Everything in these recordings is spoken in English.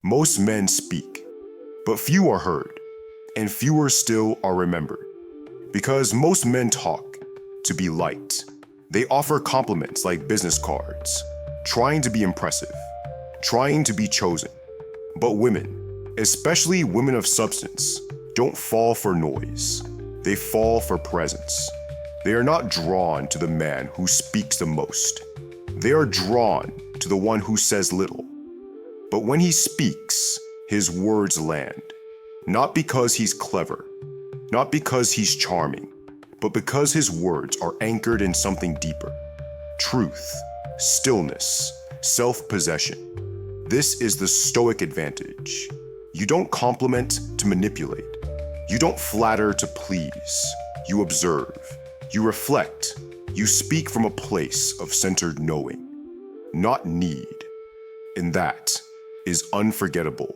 Most men speak, but few are heard, and fewer still are remembered. Because most men talk to be liked. They offer compliments like business cards, trying to be impressive, trying to be chosen. But women, especially women of substance, don't fall for noise. They fall for presence. They are not drawn to the man who speaks the most. They are drawn to the one who says little. But when he speaks, his words land. Not because he's clever, not because he's charming, but because his words are anchored in something deeper. Truth, stillness, self-possession. This is the Stoic advantage. You don't compliment to manipulate. You don't flatter to please. You observe. You reflect. You speak from a place of centered knowing, not need. And that is unforgettable.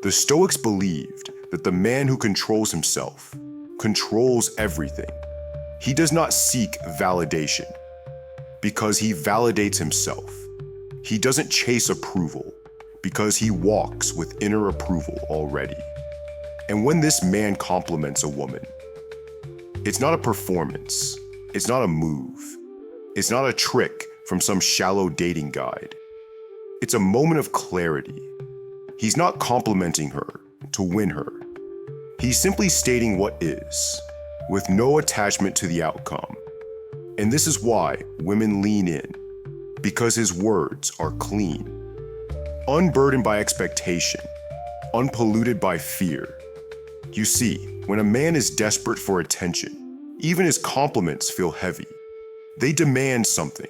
The Stoics believed that the man who controls himself controls everything. He does not seek validation because he validates himself. He doesn't chase approval because he walks with inner approval already. And when this man compliments a woman, it's not a performance. It's not a move. It's not a trick from some shallow dating guide. It's a moment of clarity. He's not complimenting her to win her. He's simply stating what is, with no attachment to the outcome. And this is why women lean in, because his words are clean, unburdened by expectation, unpolluted by fear. You see, when a man is desperate for attention, even his compliments feel heavy. They demand something.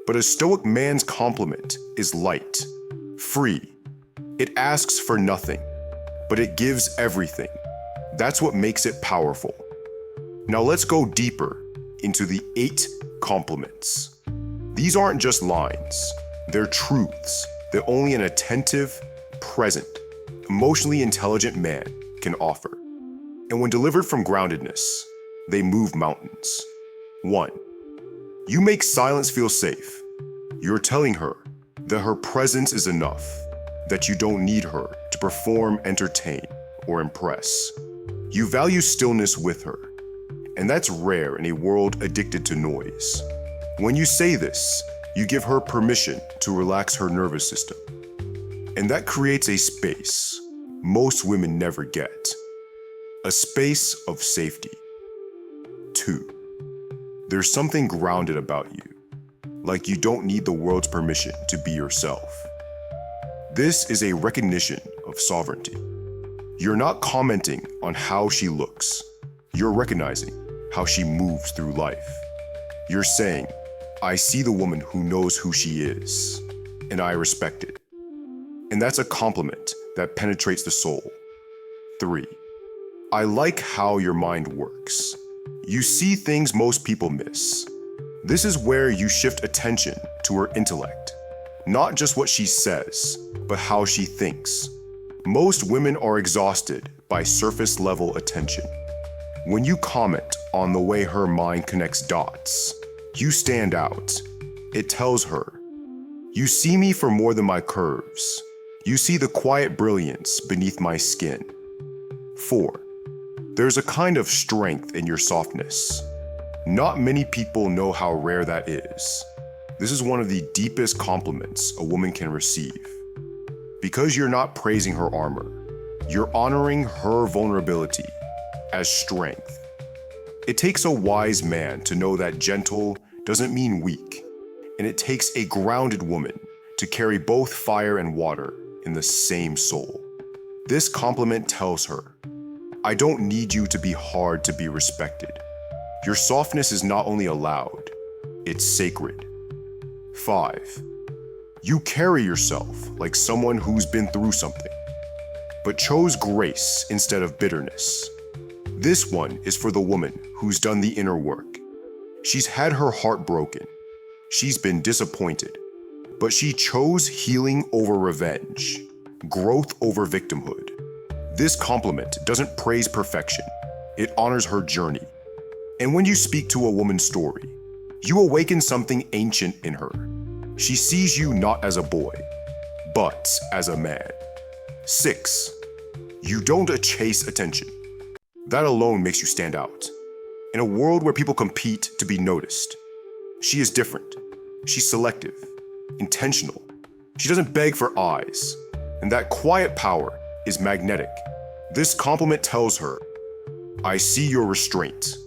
But a Stoic man's compliment is light, free. It asks for nothing, but it gives everything. That's what makes it powerful. Now let's go deeper into the 8 compliments. These aren't just lines. They're truths that only an attentive, present, emotionally intelligent man can offer. And when delivered from groundedness, they move mountains. 1. You make silence feel safe. You're telling her that her presence is enough, that you don't need her to perform, entertain, or impress. You value stillness with her, and that's rare in a world addicted to noise. When you say this, you give her permission to relax her nervous system. And that creates a space most women never get. A space of safety. 2. There's something grounded about you, like you don't need the world's permission to be yourself. This is a recognition of sovereignty. You're not commenting on how she looks. You're recognizing how she moves through life. You're saying, I see the woman who knows who she is, and I respect it. And that's a compliment that penetrates the soul. 3. I like how your mind works. You see things most people miss. This is where you shift attention to her intellect. Not just what she says, but how she thinks. Most women are exhausted by surface-level attention. When you comment on the way her mind connects dots, you stand out. It tells her, you see me for more than my curves. You see the quiet brilliance beneath my skin. 4. There's a kind of strength in your softness. Not many people know how rare that is. This is one of the deepest compliments a woman can receive. Because you're not praising her armor, you're honoring her vulnerability as strength. It takes a wise man to know that gentle doesn't mean weak, and it takes a grounded woman to carry both fire and water in the same soul. This compliment tells her, I don't need you to be hard to be respected. Your softness is not only allowed, it's sacred. 5. You carry yourself like someone who's been through something, but chose grace instead of bitterness. This one is for the woman who's done the inner work. She's had her heart broken. She's been disappointed, but she chose healing over revenge, growth over victimhood. This compliment doesn't praise perfection. It honors her journey. And when you speak to a woman's story, you awaken something ancient in her. She sees you not as a boy, but as a man. 6. You don't chase attention. That alone makes you stand out. In a world where people compete to be noticed, she is different. She's selective, intentional. She doesn't beg for eyes, and that quiet power is magnetic. This compliment tells her, I see your restraint,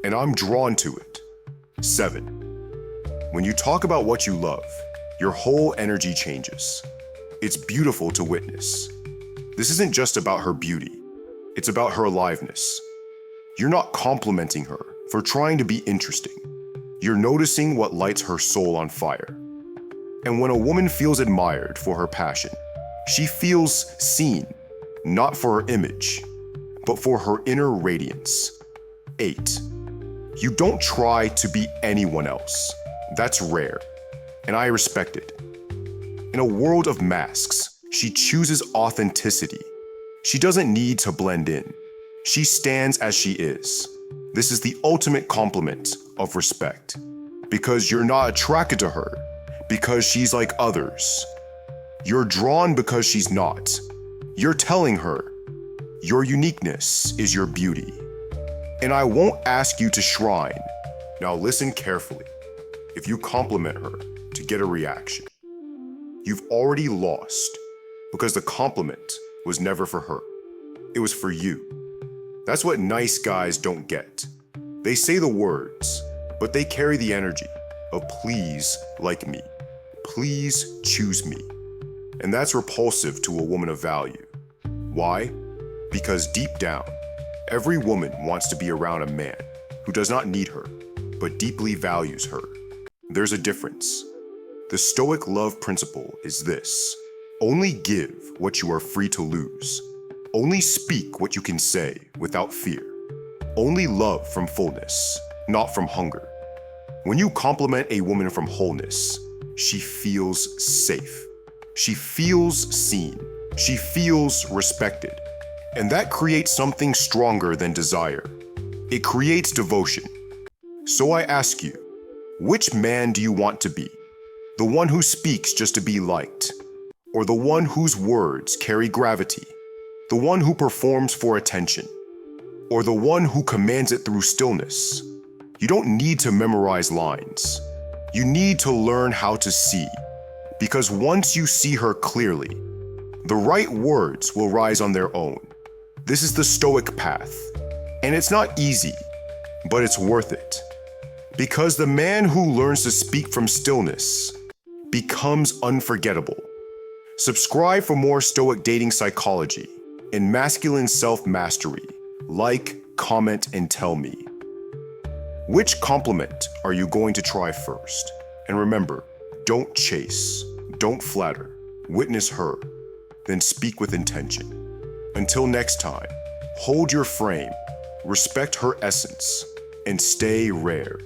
and I'm drawn to it. 7. When you talk about what you love, your whole energy changes. It's beautiful to witness. This isn't just about her beauty, it's about her aliveness. You're not complimenting her for trying to be interesting. You're noticing what lights her soul on fire. And when a woman feels admired for her passion, she feels seen, not for her image, but for her inner radiance. 8. You don't try to be anyone else. That's rare, and I respect it. In a world of masks, she chooses authenticity. She doesn't need to blend in. She stands as she is. This is the ultimate compliment of respect. Because you're not attracted to her because she's like others. You're drawn because she's not. You're telling her, your uniqueness is your beauty. And I won't ask you to shrine. Now listen carefully. If you compliment her to get a reaction, you've already lost because the compliment was never for her. It was for you. That's what nice guys don't get. They say the words, but they carry the energy of please like me. Please choose me. And that's repulsive to a woman of value. Why? Because deep down, every woman wants to be around a man who does not need her, but deeply values her. There's a difference. The Stoic Love Principle is this: only give what you are free to lose. Only speak what you can say without fear. Only love from fullness, not from hunger. When you compliment a woman from wholeness, she feels safe. She feels seen. She feels respected. And that creates something stronger than desire. It creates devotion. So I ask you, which man do you want to be? The one who speaks just to be liked? Or the one whose words carry gravity? The one who performs for attention? Or the one who commands it through stillness? You don't need to memorize lines. You need to learn how to see. Because once you see her clearly, the right words will rise on their own. This is the Stoic path. And it's not easy, but it's worth it. Because the man who learns to speak from stillness becomes unforgettable. Subscribe for more Stoic dating psychology and masculine self-mastery. Like, comment, and tell me. Which compliment are you going to try first? And remember, don't chase, don't flatter, witness her, then speak with intention. Until next time, hold your frame, respect her essence, and stay rare.